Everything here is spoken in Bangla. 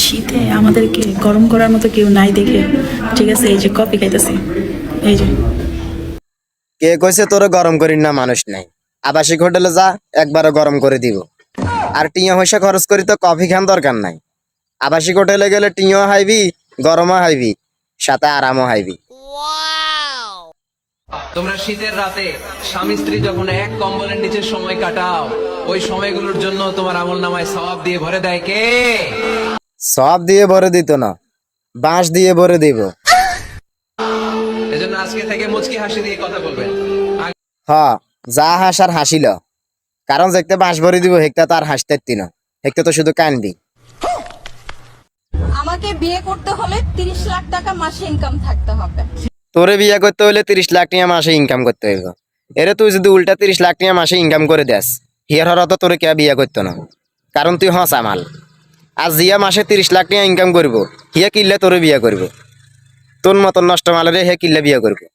শীতে আমাদেরকে গরম করার মতো কেউ নাই দেখে, ঠিক আছে, এই যে কফি খাইতেছি, এই যে। কে কইছে তোরে গরম করিন না মানুষ নাই? আবাসিক হোটেলে যা, একবারও গরম করে দিব। আর টিয়া পয়সা খরচ করি তো কফি খান দরকার নাই। আবাসিক হোটেলে গেলে টিয়াও হাইবি, গরমও হাইবি, সাথে আরামও হাইবি। তোমরা শীতের রাতে স্বামী স্ত্রী যখন এক কম্বলের নিচে সময় কাটাও, ওই সময়গুলোর জন্য তোমার আমল নামায় সওয়াব দিয়ে ভরে দেয় কে? সব দিয়ে ভরে দিত না, বাঁশ দিয়ে ভরে দিব। এজন্য আজকে থেকে মুচকি হাসি দিয়ে কথা বলবেন। হ, যা হাসার হাসিল, কারণ দেখতে বাঁশ ভরে দিব, হেকটা তো আর হাসতে না, হেকতে তো শুধু কানবি। আমাকে বিয়ে করতে হলে 30 লাখ টাকা মাসে ইনকাম থাকতে হবে। তোরে বিয়ে করতে হলে 30 লাখ টাকা মাসে ইনকাম করতে হইব। এরে তুই যদি উল্টা 30 লাখ টাকা মাসে ইনকাম করে দেস, হিয়ার হরা তো তোরে কে বিয়ে করতো না, কারণ তুই হসা মাল। আর জিয়া মাসে 30 লাখ টাকা ইনকাম করবো, হিয়া কিল্লে তোরে বিয়ে করবো। তোর মতন নষ্ট মালের হে কিল্লে বিয়ে করবো।